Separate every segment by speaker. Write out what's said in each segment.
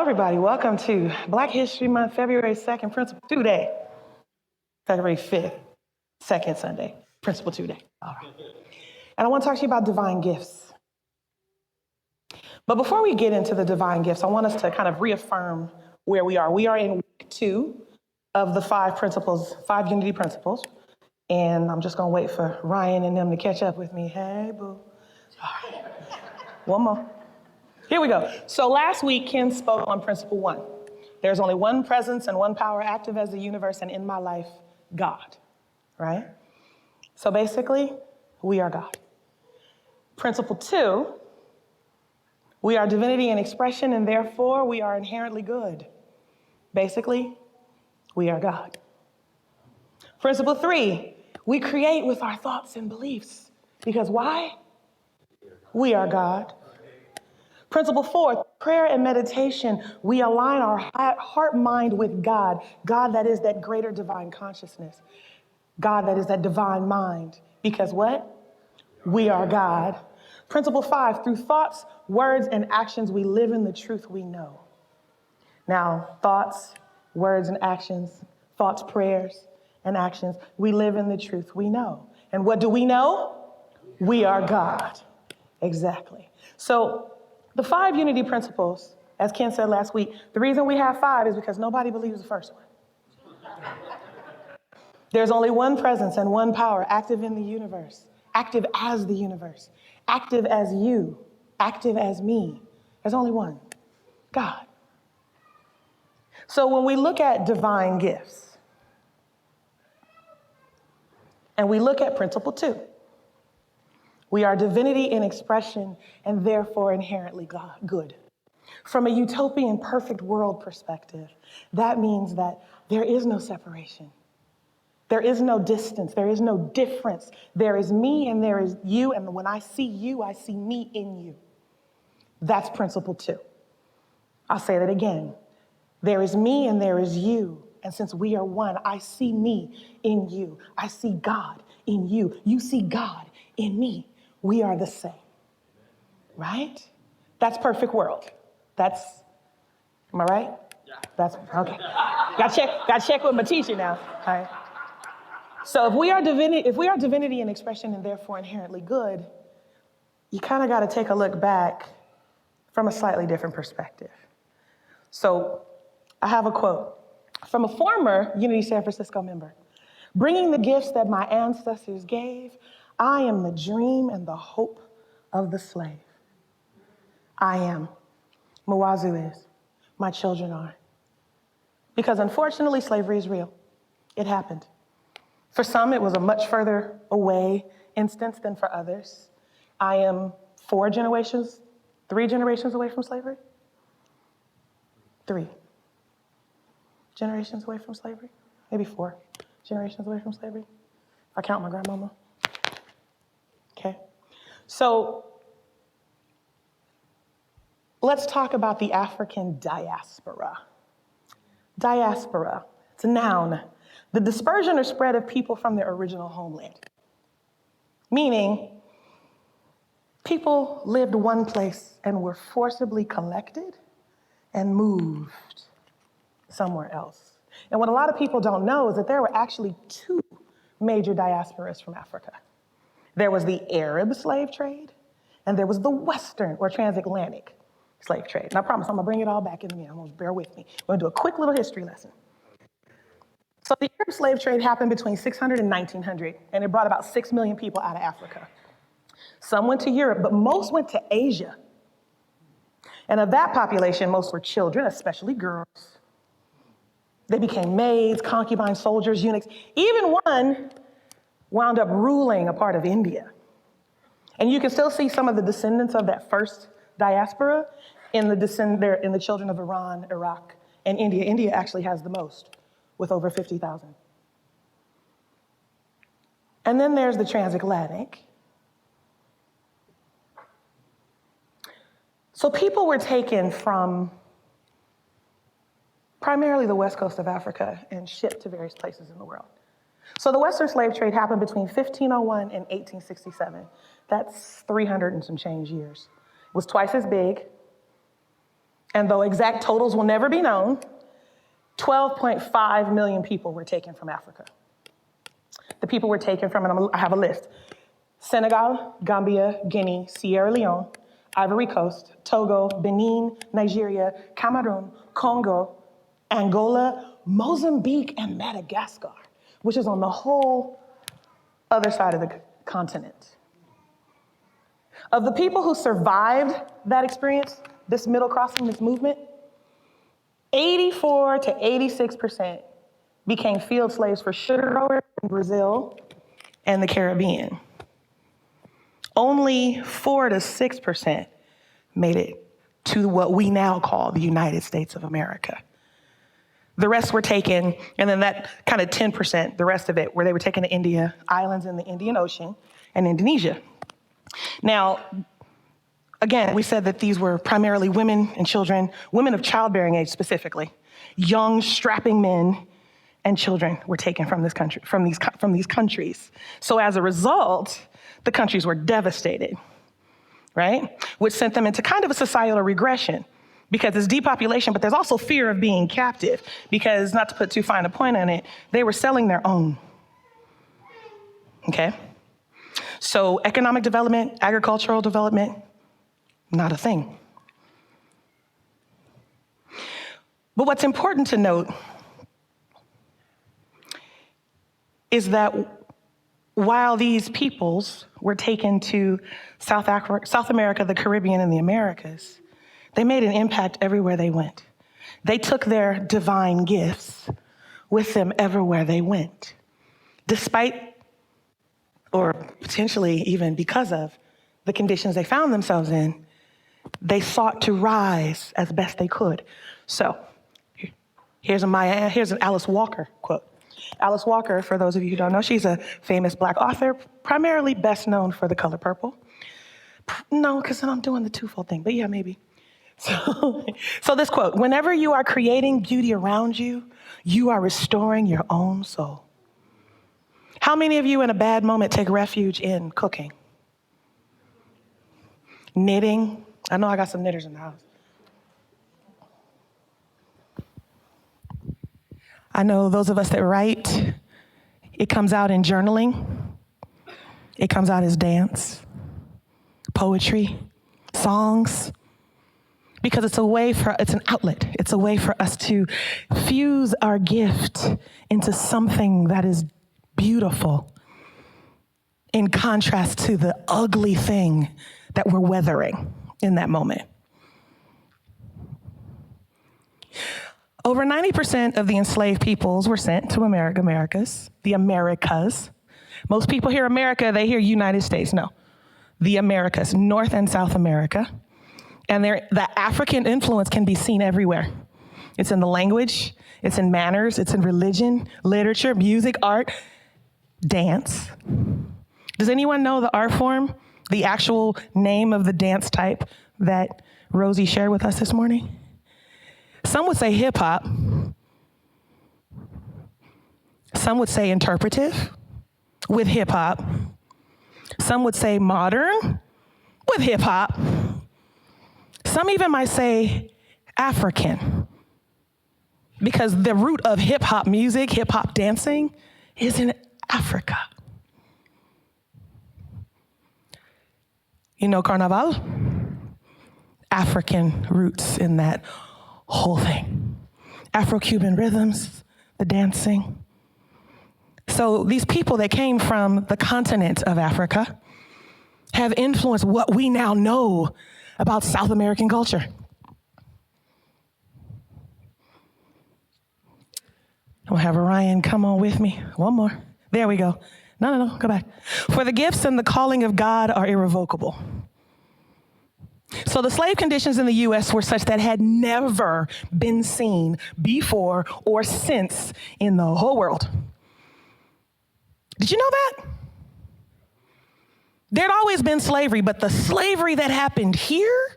Speaker 1: everybody. Welcome to Black History Month, February 2nd, Principle 2 Day. February 5th, second Sunday, Principle 2 Day. All right. And I want to talk to you about divine gifts. But before we get into the divine gifts, I want us to kind of reaffirm where we are. We are in week 2 of the 5 unity principles. And I'm just going to wait for Ryan and them to catch up with me. Hey, boo. All right. One more. Here we go. So last week, Ken spoke on principle 1. There's only one presence and one power active as the universe and in my life, God, right? So basically, we are God. Principle 2, we are divinity in expression and therefore we are inherently good. Basically, we are God. Principle 3, we create with our thoughts and beliefs. Because why? We are God. Principle 4, prayer and meditation, we align our heart mind with God. God that is that greater divine consciousness. God that is that divine mind. Because what? We are God. Principle 5, through thoughts, words, and actions, we live in the truth we know. Now, thoughts, words, and actions, thoughts, prayers, and actions, we live in the truth we know. And what do we know? We are God. Exactly. So, the 5 unity principles, as Ken said last week, the reason we have 5 is because nobody believes the first one. There's only one presence and one power active in the universe, active as the universe, active as you, active as me. There's only one, God. So when we look at divine gifts, and we look at principle 2, we are divinity in expression and therefore inherently good. From a utopian perfect world perspective, that means that there is no separation. There is no distance. There is no difference. There is me and there is you. And when I see you, I see me in you. That's principle 2. I'll say that again. There is me and there is you. And since we are one, I see me in you. I see God in you. You see God in me. We are the same, right? That's perfect world. Am I right? Yeah. That's, okay. Got to check with my teacher now, all right? So if we are divinity in expression and therefore inherently good, you kind of got to take a look back from a slightly different perspective. So I have a quote from a former Unity San Francisco member. Bringing the gifts that my ancestors gave, I am the dream and the hope of the slave. I am. Mawazu is. My children are. Because unfortunately, slavery is real. It happened. For some, it was a much further away instance than for others. I am 3 generations away from slavery. 3 generations away from slavery. Maybe 4 generations away from slavery. If I count my grandmama. Okay. So let's talk about the African diaspora. Diaspora, it's a noun. The dispersion or spread of people from their original homeland. Meaning, people lived one place and were forcibly collected and moved somewhere else. And what a lot of people don't know is that there were actually 2 major diasporas from Africa. There was the Arab slave trade, and there was the Western or transatlantic slave trade. And I promise I'm gonna bring it all back in a minute. I'm gonna bear with me. We're gonna do a quick little history lesson. So the Arab slave trade happened between 600 and 1900, and it brought about 6 million people out of Africa. Some went to Europe, but most went to Asia. And of that population, most were children, especially girls. They became maids, concubines, soldiers, eunuchs. Even one wound up ruling a part of India. And you can still see some of the descendants of that first diaspora in the children of Iran, Iraq, and India. India actually has the most, with over 50,000. And then there's the transatlantic. So people were taken from primarily the west coast of Africa and shipped to various places in the world. So the Western slave trade happened between 1501 and 1867. That's 300 and some change years. It was twice as big. And though exact totals will never be known, 12.5 million people were taken from Africa. The people were taken from, and I have a list: Senegal, Gambia, Guinea, Sierra Leone, Ivory Coast, Togo, Benin, Nigeria, Cameroon, Congo, Angola, Mozambique, and Madagascar, which is on the whole other side of the continent. Of the people who survived that experience, this middle crossing, this movement, 84 to 86% became field slaves for sugar growers in Brazil and the Caribbean. Only 4 to 6% made it to what we now call the United States of America. The rest were taken, and then that kind of 10%, the rest of it, where they were taken to India, islands in the Indian Ocean, and Indonesia. Now, again, we said that these were primarily women and children, women of childbearing age specifically. Young, strapping men and children were taken from this country, from these countries. So as a result, the countries were devastated, right? Which sent them into kind of a societal regression, because there's depopulation, but there's also fear of being captive, because, not to put too fine a point on it, they were selling their own, okay? So economic development, agricultural development, not a thing. But what's important to note is that while these peoples were taken to South America, the Caribbean, and the Americas, they made an impact everywhere they went. They took their divine gifts with them everywhere they went, despite, or potentially even because of, the conditions they found themselves in. They sought to rise as best they could. So here's an Alice Walker quote. Alice Walker, for those of you who don't know, she's a famous Black author, primarily best known for The Color Purple. No, because then I'm doing the twofold thing, but yeah, maybe. So this quote: whenever you are creating beauty around you, you are restoring your own soul. How many of you in a bad moment take refuge in cooking? Knitting? I know I got some knitters in the house. I know those of us that write, it comes out in journaling. It comes out as dance, poetry, songs, because it's an outlet. It's a way for us to fuse our gift into something that is beautiful, in contrast to the ugly thing that we're weathering in that moment. Over 90% of the enslaved peoples were sent to the Americas. Most people hear America, they hear United States. No, the Americas, North and South America. And the African influence can be seen everywhere. It's in the language, it's in manners, it's in religion, literature, music, art, dance. Does anyone know the art form, the actual name of the dance type that Rosie shared with us this morning? Some would say hip hop. Some would say interpretive with hip hop. Some would say modern with hip hop. Some even might say African, because the root of hip hop music, hip hop dancing, is in Africa. You know Carnaval? African roots in that whole thing. Afro-Cuban rhythms, the dancing. So these people that came from the continent of Africa have influenced what we now know about South American culture. We'll have Orion come on with me. One more. There we go. No, go back. For the gifts and the calling of God are irrevocable. So the slave conditions in the U.S. were such that had never been seen before or since in the whole world. Did you know that? There'd always been slavery, but the slavery that happened here,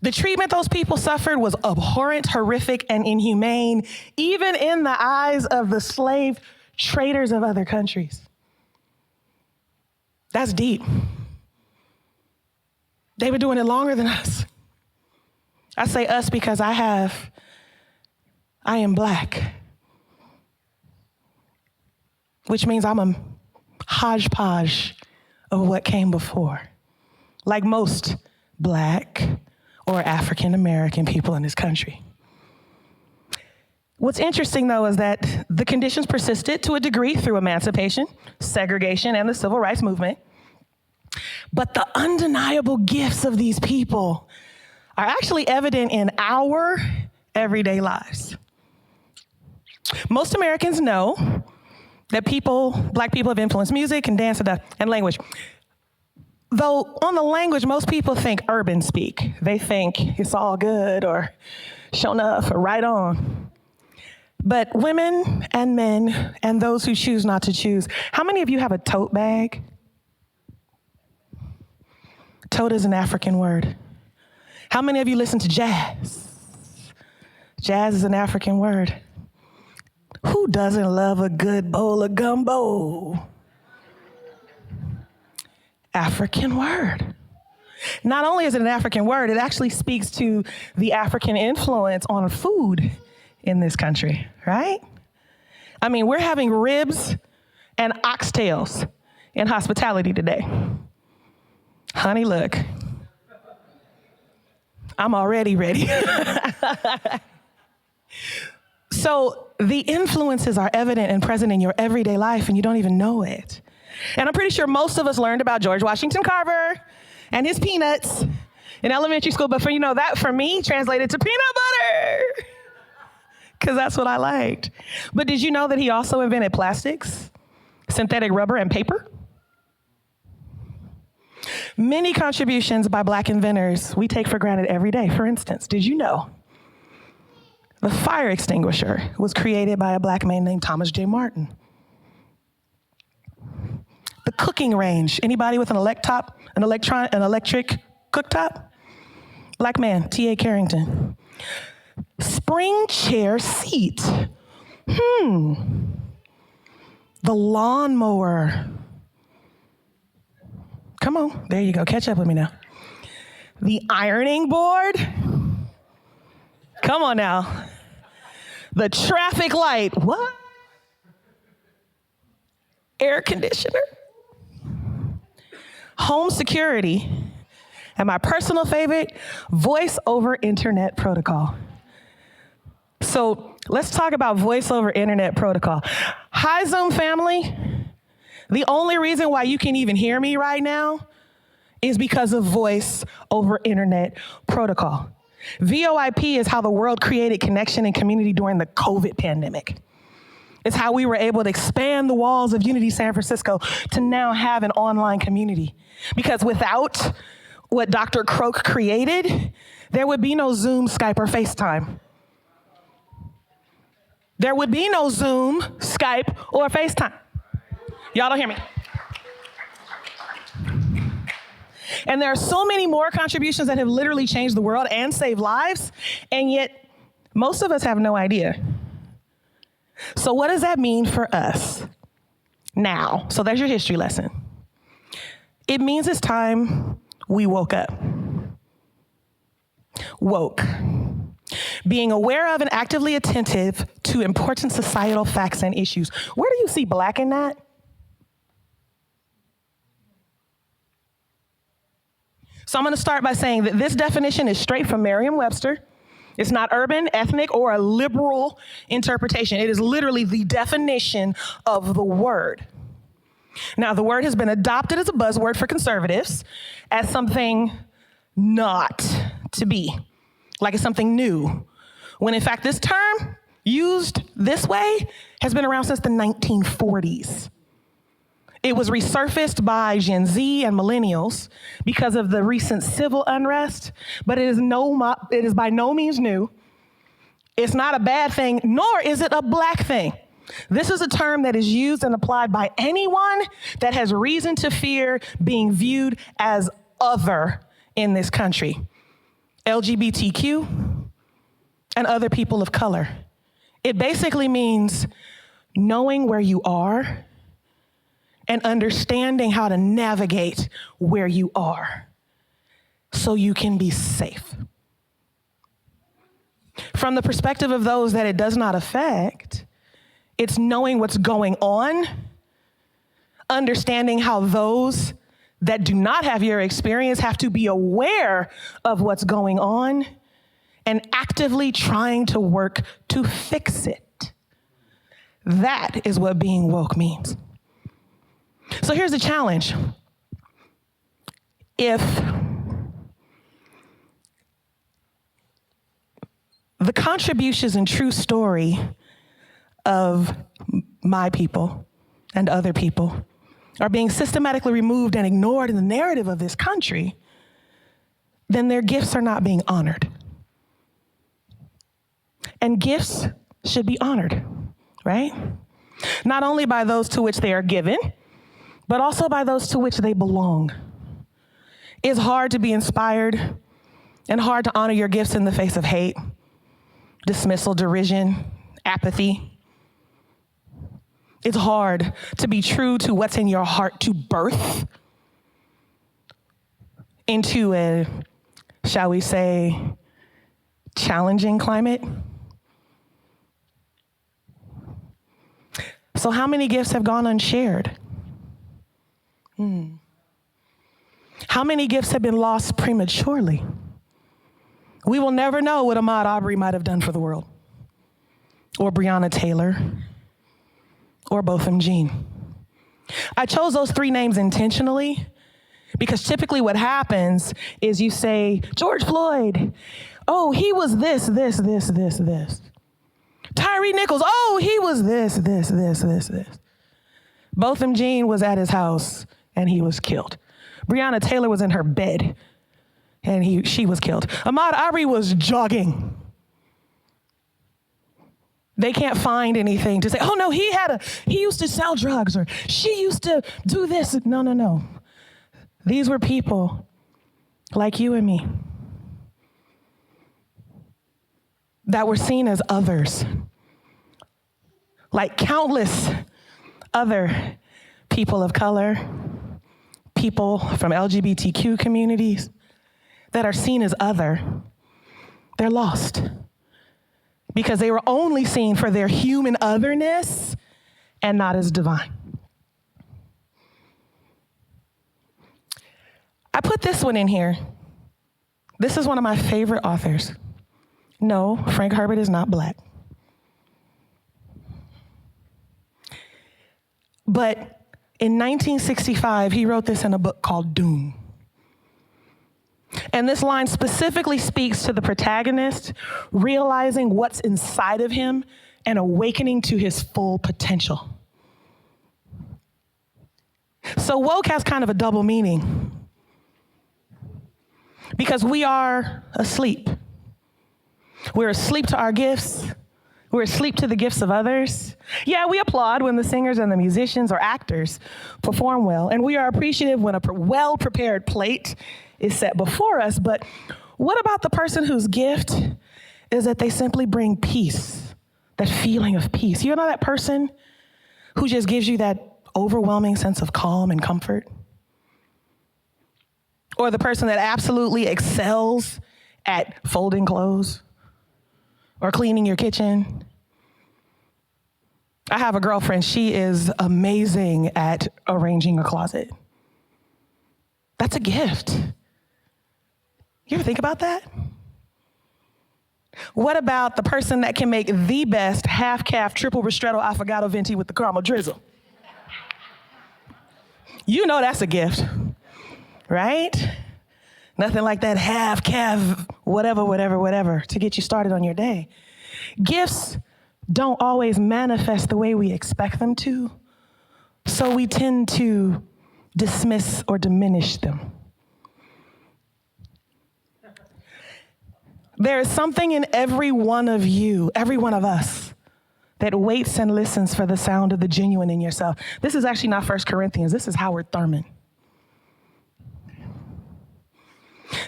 Speaker 1: the treatment those people suffered was abhorrent, horrific, and inhumane, even in the eyes of the slave traders of other countries. That's deep. They were doing it longer than us. I say us because I am Black, which means I'm a hodgepodge of what came before, like most Black or African American people in this country. What's interesting, though, is that the conditions persisted to a degree through emancipation, segregation, and the civil rights movement. But the undeniable gifts of these people are actually evident in our everyday lives. Most Americans know that Black people have influenced music and dance and language. Though on the language, most people think urban speak. They think it's all good or show enough or right on. But women and men and those who choose not to choose, how many of you have a tote bag? Tote is an African word. How many of you listen to jazz? Jazz is an African word. Who doesn't love a good bowl of gumbo? African word. Not only is it an African word, it actually speaks to the African influence on food in this country, right? I mean, we're having ribs and oxtails in hospitality today. Honey, look, I'm already ready. So the influences are evident and present in your everyday life, and you don't even know it. And I'm pretty sure most of us learned about George Washington Carver and his peanuts in elementary school, but that for me translated to peanut butter, because that's what I liked. But did you know that he also invented plastics, synthetic rubber, and paper? Many contributions by Black inventors we take for granted every day. For instance, did you know the fire extinguisher was created by a Black man named Thomas J. Martin? The cooking range, anybody with an electric cooktop? Black man, T.A. Carrington. Spring chair seat. The lawnmower. Come on, there you go, catch up with me now. The ironing board. Come on now. The traffic light, what? Air conditioner. Home security. And my personal favorite, voice over internet protocol. So let's talk about voice over internet protocol. Hi, Zoom family. The only reason why you can even hear me right now is because of voice over internet protocol. VoIP is how the world created connection and community during the COVID pandemic. It's how we were able to expand the walls of Unity San Francisco to now have an online community. Because without what Dr. Croak created, there would be no Zoom, Skype, or FaceTime. There would be no Zoom, Skype, or FaceTime. Y'all don't hear me. And there are so many more contributions that have literally changed the world and saved lives, and yet most of us have no idea. So what does that mean for us now? So there's your history lesson. It means it's time we woke up. Woke. Being aware of and actively attentive to important societal facts and issues. Where do you see Black in that? So I'm going to start by saying that this definition is straight from Merriam-Webster. It's not urban, ethnic, or a liberal interpretation. It is literally the definition of the word. Now, the word has been adopted as a buzzword for conservatives as something not to be, like it's something new, when in fact this term, used this way, has been around since the 1940s. It was resurfaced by Gen Z and millennials because of the recent civil unrest, but it is by no means new. It's not a bad thing, nor is it a Black thing. This is a term that is used and applied by anyone that has reason to fear being viewed as other in this country. LGBTQ and other people of color. It basically means knowing where you are and understanding how to navigate where you are so you can be safe. From the perspective of those that it does not affect, it's knowing what's going on, understanding how those that do not have your experience have to be aware of what's going on, and actively trying to work to fix it. That is what being woke means. So here's the challenge. If the contributions and true story of my people and other people are being systematically removed and ignored in the narrative of this country, then their gifts are not being honored. And gifts should be honored, right? Not only by those to which they are given, but also by those to which they belong. It's hard to be inspired and hard to honor your gifts in the face of hate, dismissal, derision, apathy. It's hard to be true to what's in your heart, to birth into a, shall we say, challenging climate. So how many gifts have gone unshared? How many gifts have been lost prematurely? We will never know what Ahmaud Arbery might have done for the world, or Breonna Taylor, or Botham Jean. I chose those three names intentionally because typically what happens is you say, George Floyd, oh, he was this. Tyree Nichols, oh, he was this. Botham Jean was at his house and he was killed. Breonna Taylor was in her bed and she was killed. Ahmaud Arbery was jogging. They can't find anything to say, oh no, he used to sell drugs, or she used to do this. No. These were people like you and me that were seen as others, like countless other people of color, people from LGBTQ communities that are seen as other. They're lost because they were only seen for their human otherness and not as divine. I put this one in here. This is one of my favorite authors. No, Frank Herbert is not Black. But in 1965, he wrote this in a book called Dune. And this line specifically speaks to the protagonist realizing what's inside of him and awakening to his full potential. So woke has kind of a double meaning because we are asleep. We're asleep to our gifts. We're asleep to the gifts of others. Yeah, we applaud when the singers and the musicians or actors perform well, and we are appreciative when a well-prepared plate is set before us, but what about the person whose gift is that they simply bring peace, that feeling of peace? You know that person who just gives you that overwhelming sense of calm and comfort? Or the person that absolutely excels at folding clothes or cleaning your kitchen? I have a girlfriend, she is amazing at arranging a closet. That's a gift. You ever think about that? What about the person that can make the best half-calf triple ristretto affogato venti with the caramel drizzle? You know that's a gift, right? Nothing like that half-calf whatever to get you started on your day. Gifts don't always manifest the way we expect them to, so we tend to dismiss or diminish them. There is something in every one of you, every one of us, that waits and listens for the sound of the genuine in yourself. This is actually not 1 Corinthians, this is Howard Thurman.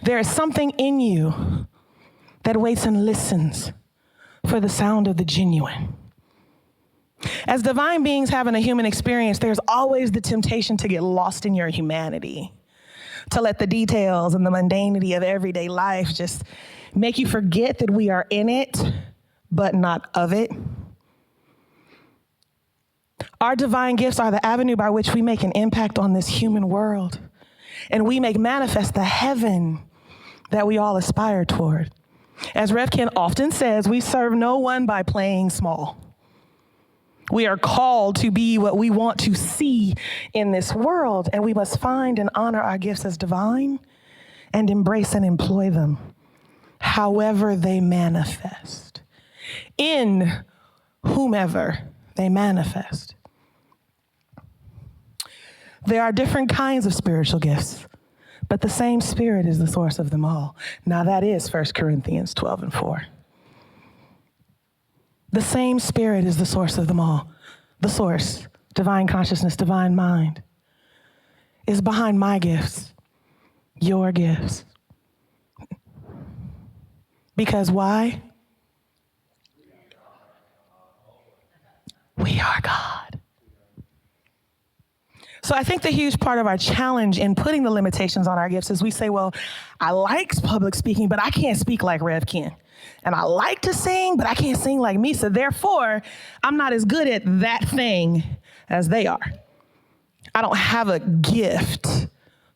Speaker 1: There is something in you that waits and listens for the sound of the genuine. As divine beings having a human experience, there's always the temptation to get lost in your humanity, to let the details and the mundanity of everyday life just make you forget that we are in it but not of it. Our divine gifts are the avenue by which we make an impact on this human world, and we make manifest the heaven that we all aspire toward. As Rev Ken often says, we serve no one by playing small. We are called to be what we want to see in this world, and we must find and honor our gifts as divine and embrace and employ them however they manifest, in whomever they manifest. There are different kinds of spiritual gifts, but the same Spirit is the source of them all. Now that is 1 Corinthians 12:4. The same Spirit is the source of them all. The source, divine consciousness, divine mind, is behind my gifts, your gifts. Because why? We are God. So I think the huge part of our challenge in putting the limitations on our gifts is we say, well, I like public speaking, but I can't speak like Rev Ken. And I like to sing, but I can't sing like Misa. Therefore, I'm not as good at that thing as they are. I don't have a gift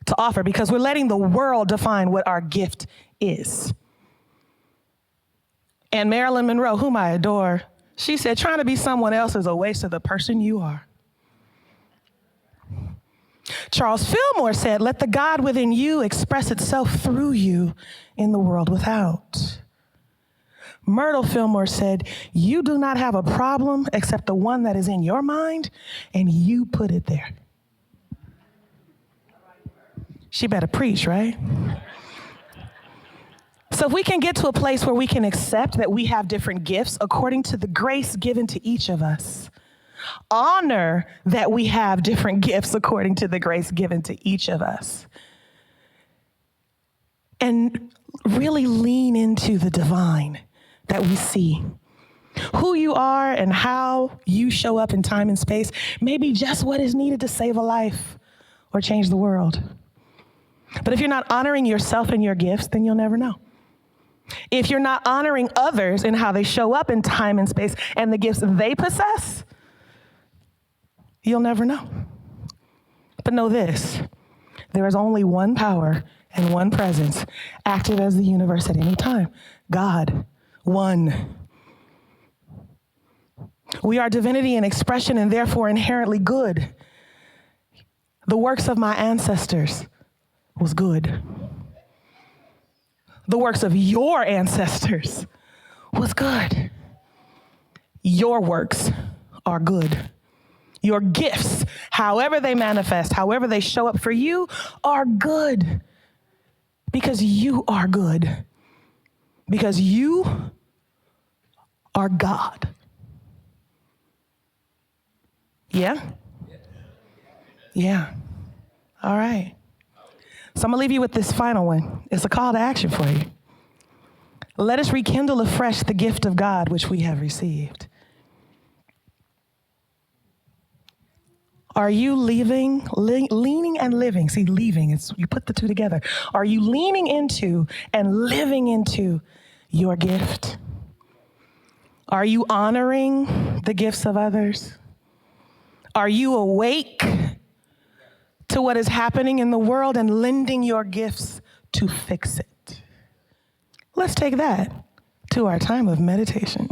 Speaker 1: to offer because we're letting the world define what our gift is. And Marilyn Monroe, whom I adore, she said, trying to be someone else is a waste of the person you are. Charles Fillmore said, let the God within you express itself through you in the world without. Myrtle Fillmore said, you do not have a problem except the one that is in your mind, and you put it there. She better preach, right? So if we can get to a place where we can accept that we have different gifts according to the grace given to each of us, honor that we have different gifts according to the grace given to each of us, and really lean into the divine that we see. Who you are and how you show up in time and space may be just what is needed to save a life or change the world. But if you're not honoring yourself and your gifts, then you'll never know. If you're not honoring others and how they show up in time and space and the gifts they possess, you'll never know. But know this, there is only one power and one presence active as the universe at any time. God, one. We are divinity in expression and therefore inherently good. The works of my ancestors was good. The works of your ancestors was good. Your works are good. Your gifts, however they manifest, however they show up for you, are good. Because you are good. Because you are God. Yeah? Yeah. All right. So I'm going to leave you with this final one. It's a call to action for you. Let us rekindle afresh the gift of God which we have received. Are you leaning and living? See, leaving, you put the two together. Are you leaning into and living into your gift? Are you honoring the gifts of others? Are you awake to what is happening in the world and lending your gifts to fix it? Let's take that to our time of meditation.